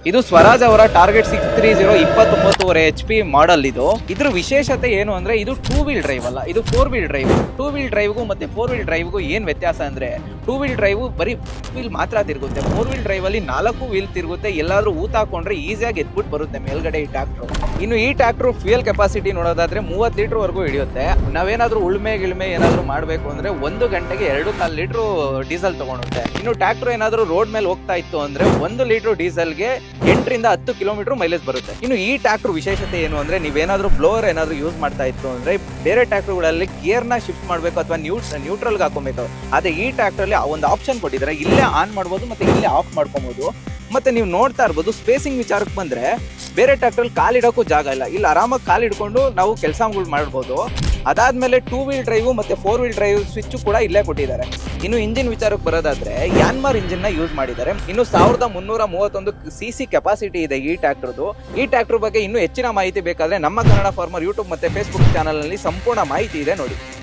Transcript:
ಇದು ಸ್ವರಾಜ್ ಅವರ target 630 29 HP model. ಇದ್ರ ವಿಶೇಷತೆ ಏನು ಅಂದ್ರೆ ಇದು 2 ವೀಲ್ ಡ್ರೈವ್ ಅಲ್ಲ, ಇದು 4 ವೀಲ್ ಡ್ರೈವ್. 2 ವೀಲ್ ಡ್ರೈವ್ಗೂ ಮತ್ತೆ 4 ವೀಲ್ ಡ್ರೈವ್ಗೂ ಏನ್ ವ್ಯತ್ಯಾಸ ಅಂದ್ರೆ 2 ವೀಲ್ ಡ್ರೈವ್ ಬರೀ ವೀಲ್ ಮಾತ್ರ ತಿರುಗುತ್ತೆ. 4 ವೀಲ್ ಡ್ರೈವ್ ಅಲ್ಲಿ 4 ವೀಲ್ ತಿರುಗುತ್ತೆ. ಎಲ್ಲಾದ್ರೂ ಊತ ಹಾಕೊಂಡ್ರೆ ಈಸಿಯಾಗಿ ಎದ್ಬಿಟ್ಟು ಬರುತ್ತೆ ಮೇಲ್ಗಡೆ ಈ ಟ್ರಾಕ್ಟರ್. ಇನ್ನು ಈ ಟ್ರಾಕ್ಟರ್ ಫ್ಯೂಯಲ್ ಕೆಪಾಸಿಟಿ ನೋಡೋದಾದ್ರೆ 30 ಲೀಟರ್ ವರೆಗೂ ಹಿಡಿಯುತ್ತೆ. ನಾವೇನಾದ್ರೂ ಉಳ್ಮೆ ಗಿಳ್ಮೆ ಏನಾದ್ರೂ ಮಾಡ್ಬೇಕು ಅಂದ್ರೆ 1 ಗಂಟೆಗೆ 2-4 ಲೀಟರ್ ಡೀಸೆಲ್ ತಗೊಳುತ್ತೆ. ಇನ್ನು ಟ್ರಾಕ್ಟರ್ ಏನಾದ್ರೂ ರೋಡ್ ಮೇಲೆ ಹೋಗ್ತಾ ಇತ್ತು ಅಂದ್ರೆ 1 ಲೀಟರ್ ಡೀಸೆಲ್ಗೆ 8 ರಿಂದ 10 ಕಿಲೋಮೀಟರ್ ಮೈಲೇಜ್ ಬರುತ್ತೆ. ಇನ್ನು ಈ ಟ್ರಾಕ್ಟರ್ ವಿಶೇಷತೆ ಏನು ಅಂದ್ರೆ ನೀವೇನಾದ್ರೂ ಬ್ಲೋವರ್ ಏನಾದ್ರೂ ಯೂಸ್ ಮಾಡ್ತಾ ಇತ್ತು ಅಂದ್ರೆ ಬೇರೆ ಟ್ರಾಕ್ಟರ್ಗಳಲ್ಲಿ ಗೇರ್ ನ ಶಿಫ್ಟ್ ಮಾಡಬೇಕು ಅಥವಾ ನ್ಯೂಟ್ರಲ್ ಹಾಕೋಬೇಕು. ಅದೇ ಈ ಟ್ರಾಕ್ಟರ್ ಅಲ್ಲಿ ಒಂದು ಆಪ್ಷನ್ ಕೊಟ್ಟಿದ್ದಾರೆ, ಇಲ್ಲೇ ಆನ್ ಮಾಡ್ಬೋದು ಮತ್ತೆ ಇಲ್ಲೇ ಆಫ್ ಮಾಡ್ಕೊಬಹುದು. ಮತ್ತೆ ನೀವು ನೋಡ್ತಾ ಇರ್ಬೋದು ಸ್ಪೇಸಿಂಗ್ ವಿಚಾರಕ್ಕೆ ಬಂದ್ರೆ ಬೇರೆ ಟ್ರಾಕ್ಟರ್ ಕಾಲಿಡೋಕ್ಕೂ ಜಾಗ ಇಲ್ಲ, ಇಲ್ಲಿ ಆರಾಮಾಗಿ ಕಾಲಿಡ್ಕೊಂಡು ನಾವು ಕೆಲಸಗಳು ಮಾಡ್ಬೋದು. ಅದಾದ್ಮೇಲೆ 2 ವೀಲ್ ಡ್ರೈವ್ ಮತ್ತೆ 4 ವೀಲ್ ಡ್ರೈವ್ ಸ್ವಿಚ್ ಕೂಡ ಇಲ್ಲೇ ಕೊಟ್ಟಿದ್ದಾರೆ. ಇನ್ನು ಇಂಜಿನ್ ವಿಚಾರಕ್ಕೆ ಬರೋದಾದ್ರೆ ಯಾನ್ಮಾರ್ ಇಂಜಿನ್ ನ ಯೂಸ್ ಮಾಡಿದ್ದಾರೆ. ಇನ್ನು 1331 cc ಕೆಪಾಸಿಟಿ ಇದೆ ಈ ಟ್ರಾಕ್ಟರ್ದು. ಈ ಟ್ರಾಕ್ಟರ್ ಬಗ್ಗೆ ಇನ್ನೂ ಹೆಚ್ಚಿನ ಮಾಹಿತಿ ಬೇಕಾದ್ರೆ ನಮ್ಮ ಕನ್ನಡ ಫಾರ್ಮರ್ ಯೂಟ್ಯೂಬ್ ಮತ್ತೆ ಫೇಸ್ಬುಕ್ ಚಾನಲ್ ನಲ್ಲಿ ಸಂಪೂರ್ಣ ಮಾಹಿತಿ ಇದೆ ನೋಡಿ.